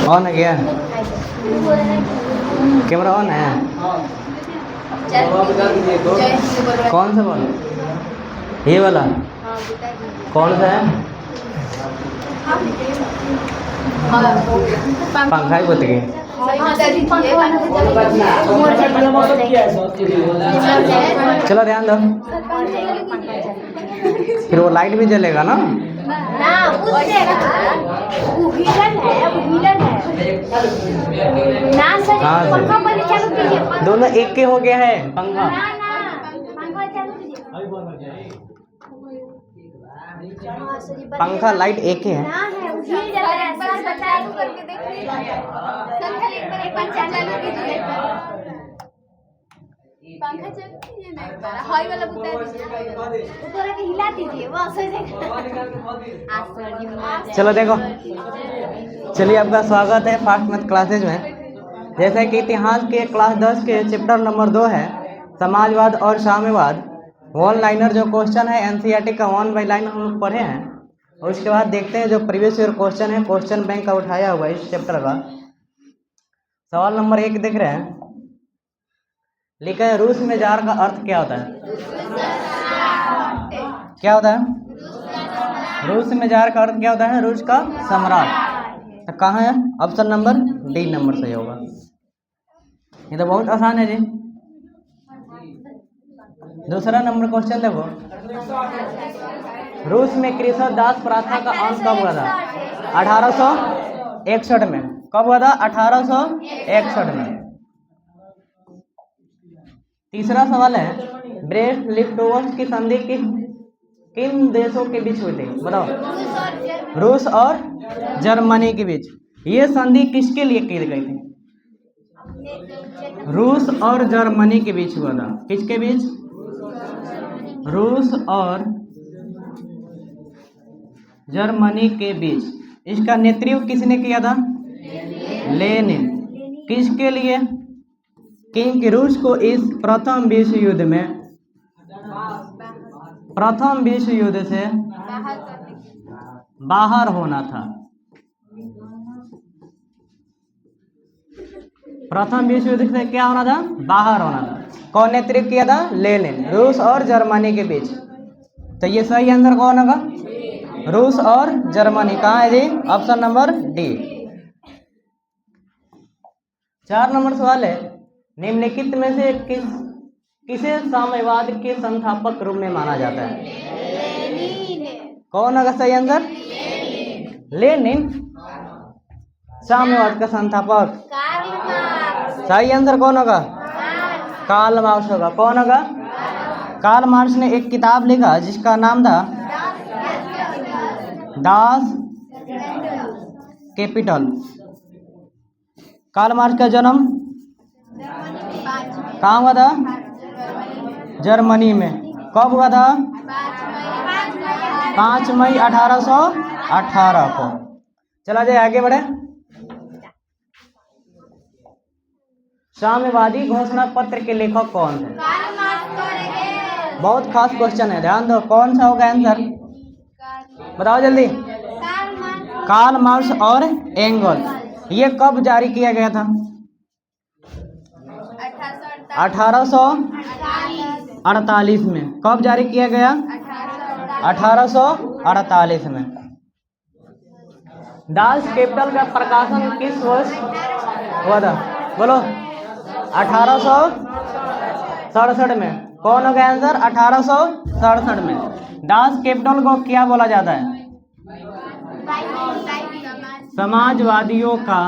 On है क्या? Camera on है? कौन सा बॉल? ये वाला कौन सा है? पंखा ही बत गई। चलो ध्यान दो, फिर वो लाइट भी जलेगा ना। हाँ दोनों एक के हो गया है पंखा। पंखा लाइट एक ही है। चलो देखो, चलिए आपका स्वागत है फास्ट मैथ क्लासेज में। जैसे कि इतिहास के क्लास 10 के चैप्टर नंबर 2 है समाजवाद और साम्यवाद। वन लाइनर जो क्वेश्चन है एनसीईआरटी का 1 बाई लाइन हम लोग पढ़े हैं, और उसके बाद देखते हैं जो प्रीवियस ईयर क्वेश्चन है क्वेश्चन बैंक का उठाया हुआ इस चैप्टर का। सवाल नंबर 1 देख रहे हैं, लिखा है रूस में जार का अर्थ क्या होता है? क्या होता है? रूस में जार का अर्थ क्या होता है? रूस का सम्राट। तो कहाँ है? ऑप्शन नंबर डी नंबर सही होगा। ये तो बहुत आसान है जी। दूसरा नंबर क्वेश्चन देखो, रूस में कृषक दास प्रथा का अंत कब हुआ था? 1861 में। कब हुआ था? 1861 में। तीसरा सवाल है, ब्रेस्ट लिफ्टोवस की संधि किन देशों के बीच हुई थी? बताओ। रूस और जर्मनी के बीच। ये संधि किसके लिए की गई थी? रूस और जर्मनी के बीच हुआ था। किसके बीच? रूस और जर्मनी के बीच। इसका नेतृत्व किसने किया था? लेनिन। किसके लिए? क्योंकि रूस को इस प्रथम विश्व युद्ध से बाहर होना था। प्रथम विश्व युद्ध से क्या होना था? बाहर होना था। कौन नेतृत्व किया था? लेनिन। रूस और जर्मनी के बीच। तो ये सही आंसर कौन होगा? रूस और जर्मनी। कहाँ है जी? Option number D. 4 नंबर सवाल है, निम्नलिखित में से किसे साम्यवाद के संस्थापक रूप में माना जाता है? कौन होगा सही आंसर? लेनिन साम्यवाद का संस्थापक। सही आंसर कौन होगा? कार्ल मार्क्स होगा। कौन होगा? कार्ल मार्क्स ने एक किताब लिखा जिसका नाम था डास कैपिटल। कार्ल मार्क्स का जन्म कहाँ हुआ था? जर्मनी में। कब हुआ था? 5 मई 1818 को। चला जाए आगे बढ़े। साम्यवादी घोषणा पत्र के लेखक कौन थे? बहुत खास क्वेश्चन है, ध्यान दो। कौन सा होगा आंसर? बताओ जल्दी। कार्ल मार्क्स और एंगल्स। ये कब जारी किया गया था? 1848 में। कब जारी किया गया? 1848 में। डास कैपिटल का प्रकाशन किस वर्ष हुआ था? बोलो। 1867 में। कौन होगा आंसर? 1867 में। डास कैपिटल को क्या बोला जाता है? समाजवादियों का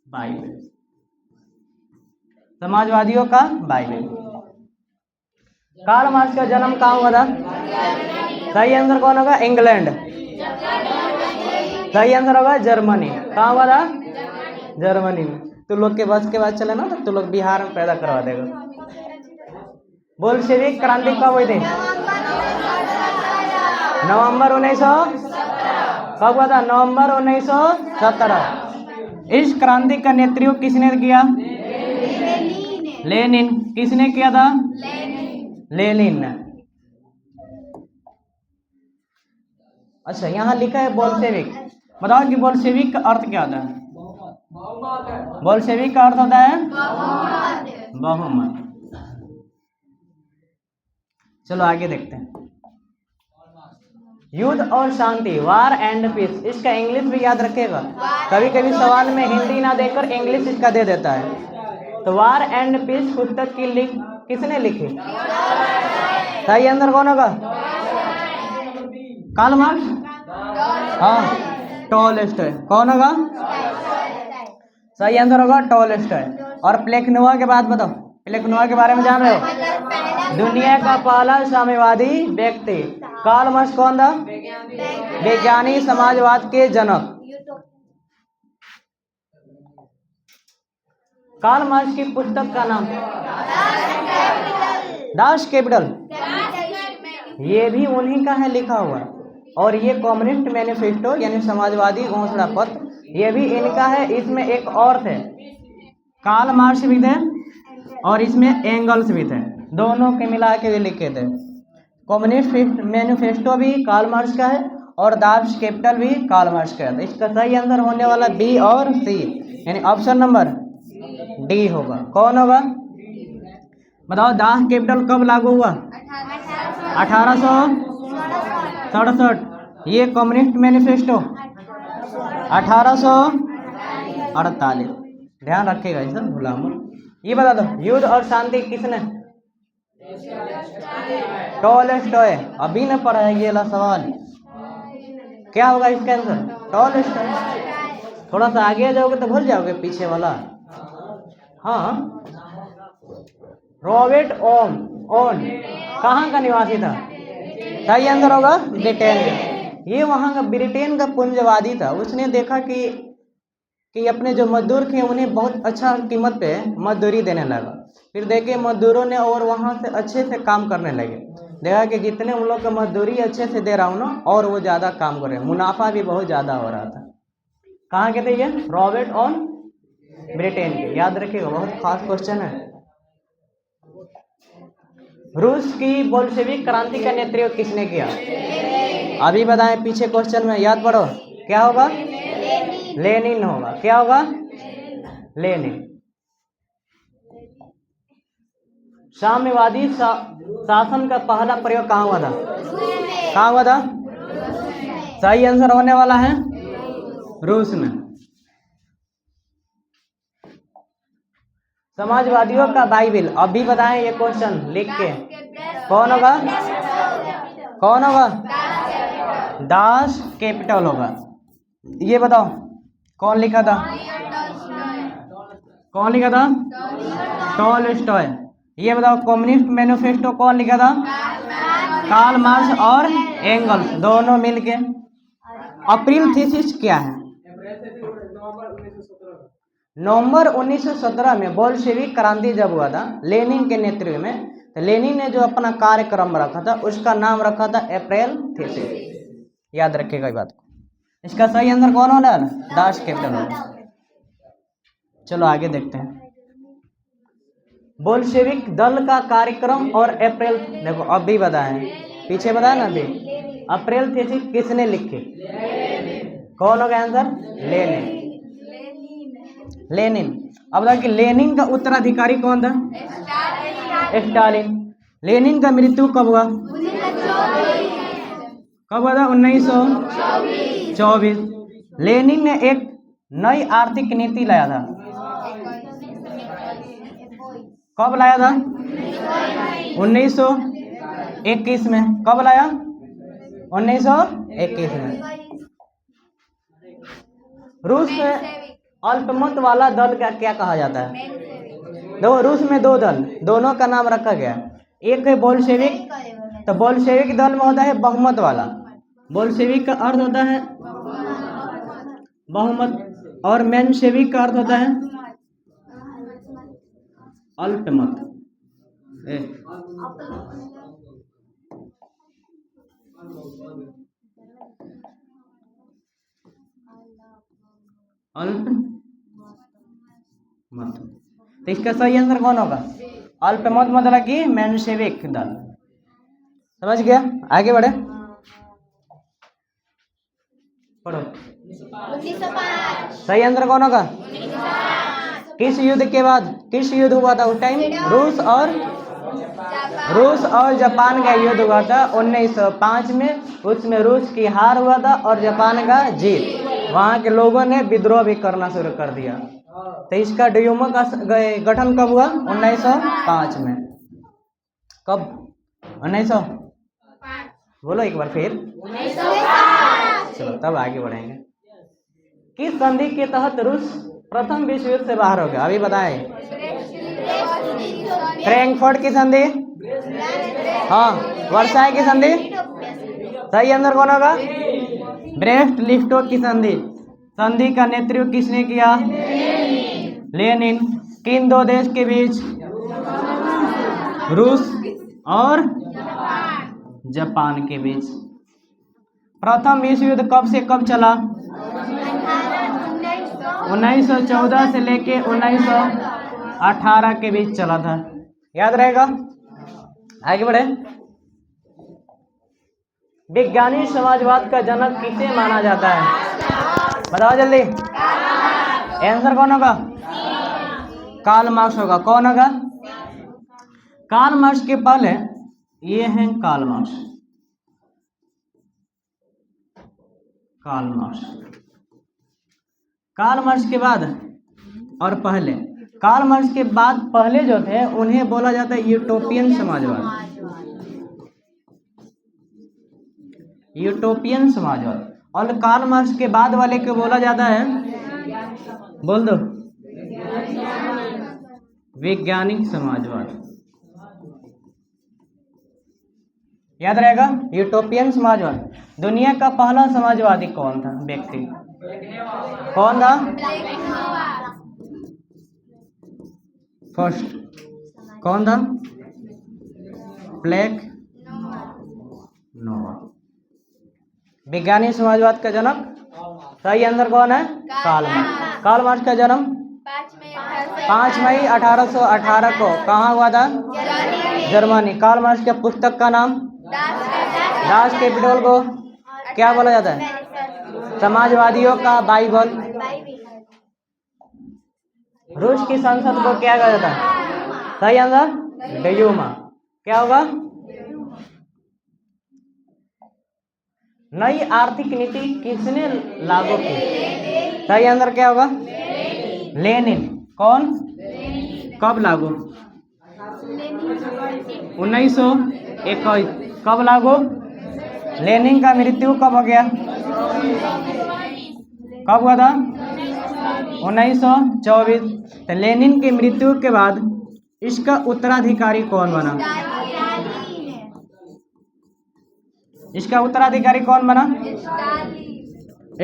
बाइबल। समाजवादियों का बाइबल। कार्ल मार्क्स का जन्म कहाँ हुआ था? सही आंसर कौन होगा? इंग्लैंड। सही आंसर होगा जर्मनी। कहाँ हुआ था? जर्मनी में। तू लोग के बस के बाद चले ना तो तू लोग बिहार में पैदा करवा देगा। बोल्शेविक क्रांति कब हुई थी? नवंबर 1917। कब हुआ था? नवंबर 1917। इस क्रांति का नेतृत्व किसने किया? लेनिन। किसने किया था? लेनिन। अच्छा, यहाँ लिखा है बोल्शेविक। बताओ कि बोल्शेविक का अर्थ क्या होता है? बोल्शेविक का अर्थ होता है बहुमत। चलो आगे देखते हैं। युद्ध और शांति, वार एंड पीस, इसका इंग्लिश भी याद रखेगा। कभी कभी सवाल में हिंदी ना देकर इंग्लिश इसका दे देता है। तो वार एंड पीस पुस्तक की किसने लिखी? सही आंसर कौन होगा? Karl Marx? हाँ, टॉलस्टॉय। कौन होगा? सही आंसर होगा टॉलस्टॉय। और प्लेखनुआ के बाद बताओ, प्लेखनुआ के बारे में जान रहे हो? दुनिया का पहला साम्यवादी व्यक्ति। कार्ल मार्क्स कौन था? वैज्ञानिक समाजवाद के जनक। कार्ल मार्क्स की पुस्तक का नाम दास कैपिटल, ये भी उन्हीं का है लिखा हुआ। और ये कम्युनिस्ट मैनिफेस्टो यानी समाजवादी घोषणा पत्र, ये भी इनका है। इसमें एक और थे, कार्ल मार्क्स भी थे और इसमें एंगल्स भी थे, दोनों के मिला के लिखे थे। कम्युनिस्ट मैनिफेस्टो भी कार्ल मार्क्स का है और दास कैपिटल भी कार्ल मार्क्स का है। तो इसका सही आंसर होने वाला बी और सी, यानी ऑप्शन नंबर डी होगा। कौन होगा? बताओ, दास कैपिटल कब लागू हुआ? 1867। ये कम्युनिस्ट मैनिफेस्टो 1848। ध्यान रखिएगा इसे, भूला मत। ये बता दो, युद्ध और शांति किसने? टॉलस्टॉय। अभी न पढ़ा है ये वाला सवाल। क्या होगा इसका आंसर? टॉलस्टॉय। थोड़ा सा आगे जाओगे तो भूल जाओगे पीछे वाला। हाँ, रॉबर्ट ओन कहाँ का निवासी था? सही आंसर होगा ब्रिटेन में। ये वहाँ का ब्रिटेन का पूंजवादी था। उसने देखा कि अपने जो मजदूर थे उन्हें बहुत अच्छा कीमत पे मजदूरी देने लगा। फिर देखे मजदूरों ने और वहाँ से अच्छे से काम करने लगे। देखा कि जितने उन लोग का मजदूरी अच्छे से दे रहा हूँ ना, और वो ज़्यादा काम कर रहे हैं, मुनाफा भी बहुत ज़्यादा हो रहा था। कहाँ के थे ये? रॉबर्ट ओन, ब्रिटेन के। याद रखिएगा, बहुत खास क्वेश्चन है। रूस की बोल्शेविक क्रांति का नेतृत्व किसने किया? अभी बताएं, पीछे क्वेश्चन में याद पढ़ो। क्या होगा? लेनिन होगा। क्या होगा? लेनिन। साम्यवादी शासन का पहला प्रयोग कहाँ हुआ था? कहाँ हुआ था? सही आंसर होने वाला है रूस में। समाजवादियों का बाइबिल, अभी बताएं ये क्वेश्चन लिख के। कौन होगा? कौन होगा? दास कैपिटल होगा। ये बताओ कौन लिखा था? कौन लिखा था? टॉलस्टॉय। ये बताओ कम्युनिस्ट मैनिफेस्टो कौन लिखा था? कार्ल मार्क्स और एंगल्स दोनों मिलके। अप्रैल थीसिस क्या है? नवंबर 1917 में बोल्शेविक क्रांति जब हुआ था लेनिन के नेतृत्व में, तो लेनिन ने जो अपना कार्यक्रम रखा था उसका नाम रखा था अप्रैल थीसिस। याद रखिएगा ये बात को। इसका सही आंसर कौन होना है? Das Kapital. चलो आगे देखते हैं। बोल्शेविक दल का कार्यक्रम और अप्रैल, देखो अभी बताएं, पीछे बताया ना अभी। अप्रैल थीसिस किसने लिखी? कौन होगा आंसर? लेनिन। लेनिन। अब बताओ कि लेनिन का उत्तराधिकारी कौन था? स्टालिन। लेनिन का मृत्यु कब हुआ? कब हुआ था? 1924। लेनिन ने एक नई आर्थिक नीति लाया था। कब लाया था? 1921 में। कब लाया? 1921 में। रूस में अल्पमत वाला दल का क्या कहा जाता है? देखो रूस में दो दल, दोनों का नाम रखा गया। एक है बोल्शेविक, तो बोल्शेविक दल में होता है बहुमत वाला। बोल्शेविक का अर्थ होता है बहुमत, और मेनशेविक का अर्थ होता है अल्पमत। अल्पमत। तो इसका सही आंसर कौन होगा? अल्पमत मतलब कि मेनशेविक दल। समझ गया? आगे बढ़े। पढ़ो। 1905। सही आंसर कौन होगा? किस युद्ध के बाद किस युद्ध हुआ था उस टाइम? रूस और जापान का युद्ध हुआ था 1905 में। उसमें रूस की हार हुआ था और जापान का जीत। वहाँ के लोगों ने विद्रोह भी करना शुरू कर दिया। तो इसका डयूमा का गठन कब हुआ? 1905 में। कब? 1900 बोलो एक बार फिर। 1905। चलो तब आगे बढ़ेंगे। किस संधि के तहत रूस प्रथम विश्व युद्ध से बाहर हो गया? अभी बताएं। फ्रैंकफर्ट की संधि, हाँ। वर्साई की संधि, सही आंसर कौन होगा? ब्रेस्ट लिस्टो की संधि। संधि का नेतृत्व किसने किया? लेनिन। किन दो देश के बीच? रूस और जापान के बीच। प्रथम विश्व युद्ध कब से कब चला? 1914 से लेके 1918 के बीच चला था। याद रहेगा। आगे बढ़े। वैज्ञानिक समाजवाद का जनक किसे माना जाता है? बताओ जल्दी। आंसर कौन होगा? कार्ल मार्क्स होगा। कौन होगा? कार्ल मार्क्स के पहले ये हैं Karl Marx. Karl Marx, Karl Marx के बाद और पहले, कार्ल मार्क्स के बाद पहले जो थे उन्हें बोला जाता है यूटोपियन समाजवाद। यूटोपियन समाजवाद। और कार्ल मार्क्स के बाद वाले को बोला जाता है, बोल दो, वैज्ञानिक समाजवाद। याद रहेगा। यूटोपियन समाजवाद। दुनिया का पहला समाजवादी कौन था व्यक्ति? कौन था? फर्स्ट कौन था? ब्लैक नोवा। वैज्ञानिक समाजवाद का जनक, सही आंसर कौन है? Karl Marx. कार्ल मार्क्स का जन्म 5 मई 1818 को कहाँ हुआ था? जर्मनी। कार्ल मार्क्स के पुस्तक का नाम? डास कैपिटल को क्या बोला जाता है? समाजवादियों का बाइबल। रूस की संसद को क्या कहा जाता है? सही आंसर डयूमा। क्या होगा? नई आर्थिक नीति किसने लागू की? सही आंसर क्या होगा? लेनिन। कौन? कब लागू? 1921। कब लागू? लेनिन का मृत्यु कब हो गया? कब हुआ था? 1924। तो लेनिन की मृत्यु के बाद इसका उत्तराधिकारी कौन बना? इसका उत्तराधिकारी कौन बना?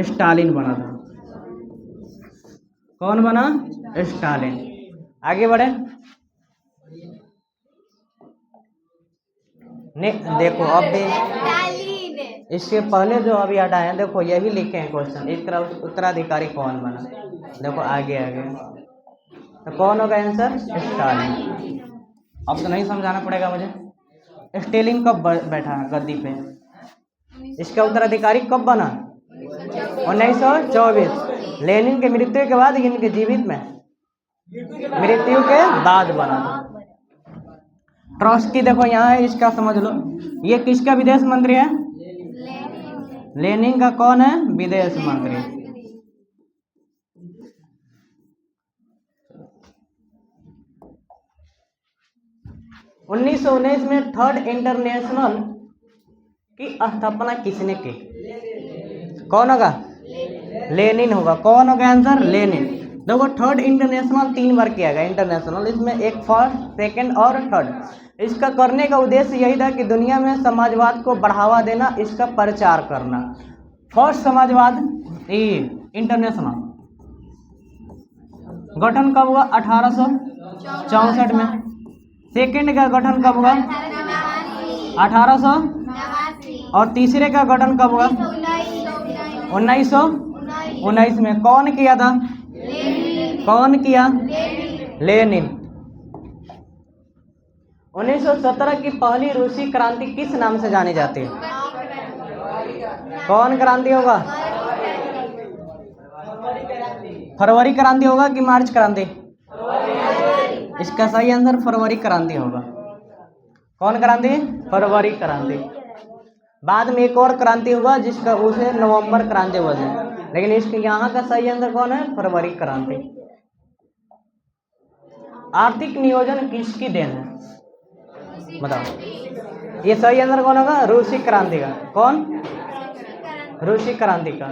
स्टालिन बना था। कौन बना? स्टालिन। आगे बढ़े। देखो अब इसके पहले जो अभी हटाए हैं, देखो यही लिखे हैं क्वेश्चन। इसका उत्तराधिकारी कौन बना? देखो आगे आगे तो कौन होगा आंसर? स्टालिन। अब तो नहीं समझाना पड़ेगा मुझे। स्टालिन कब बैठा गद्दी पे? इसका उत्तराधिकारी कब बना? 1924। लेनिन के मृत्यु के बाद, इनके जीवित में मृत्यु के बाद बना था। ट्रॉट्स्की देखो यहाँ है, इसका समझ लो। ये किसका विदेश मंत्री है? लेनिन का कौन है? विदेश मंत्री। उन्नीस में थर्ड इंटरनेशनल की स्थापना किसने की? कौन होगा? लेनिन होगा। कौन होगा आंसर? लेनिन। देखो थर्ड इंटरनेशनल 3 बार किया गया इंटरनेशनल। इसमें एक फर्स्ट, सेकंड और थर्ड। इसका करने का उद्देश्य यही था कि दुनिया में समाजवाद को बढ़ावा देना, इसका प्रचार करना। फर्स्ट समाजवाद इंटरनेशनल गठन कब हुआ? 1864 में। सेकंड का गठन कब हुआ? 1800। और तीसरे का गठन कब हुआ? 1919 में। कौन किया था? कौन किया? लेनिन। 1917 की पहली रूसी क्रांति किस नाम से जानी जाती है? कौन क्रांति होगा? फरवरी क्रांति होगा कि मार्च क्रांति? इसका सही आंसर फरवरी क्रांति होगा। कौन क्रांति? फरवरी क्रांति। बाद में एक और क्रांति हुआ जिसका उसे नवंबर क्रांति बोलते हैं, लेकिन इसके यहाँ का सही आंसर कौन है? फरवरी क्रांति। आर्थिक नियोजन किसकी देन है? बताओ। ये सही आंसर कौन होगा? रूसी क्रांति का। कौन? रूसी क्रांति का।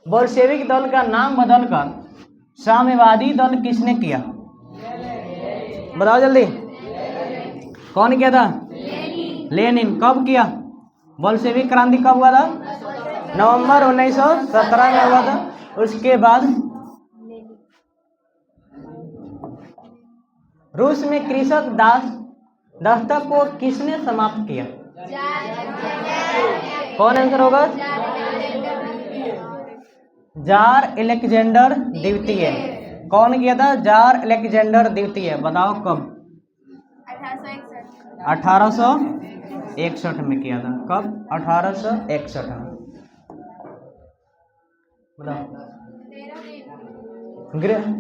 बोल्शेविक दल का नाम बदलकर साम्यवादी दल किसने किया? बताओ जल्दी। कौन किया था? लेनिन। कब किया? बोल्शेविक क्रांति कब हुआ था? नवंबर 1917 में हुआ था। उसके बाद रूस में कृषक दासता को किसने समाप्त किया? कौन आंसर होगा? जार अलेक्जेंडर द्वितीय। कौन किया था? जार अलेक्जेंडर द्वितीय। बताओ कब? 1861 में किया था। कब? 1861 में। बताओ।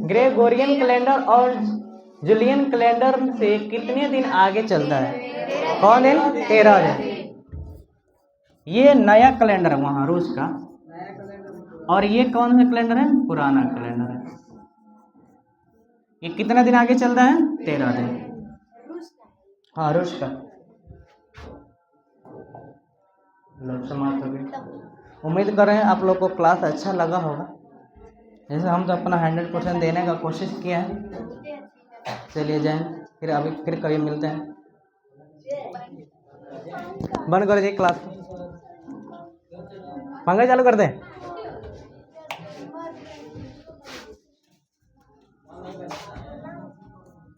ग्रेगोरियन कैलेंडर और जूलियन कैलेंडर से कितने दिन आगे चलता है? कौन दिन? 13 दिन। ये नया कैलेंडर है वहाँ रूस का, और ये कौन सा कैलेंडर है? पुराना कैलेंडर है। ये कितना दिन आगे चलता है? 13 दिन। हाँ, रूस का। लोग समाप्त हो गए। उम्मीद कर रहे हैं आप लोग को क्लास अच्छा लगा होगा। जैसे हम तो अपना 100% देने का कोशिश किया है। चलिए जाएं, फिर कभी मिलते हैं। बंद कर दीजिए क्लास। पंखा चालू कर दें।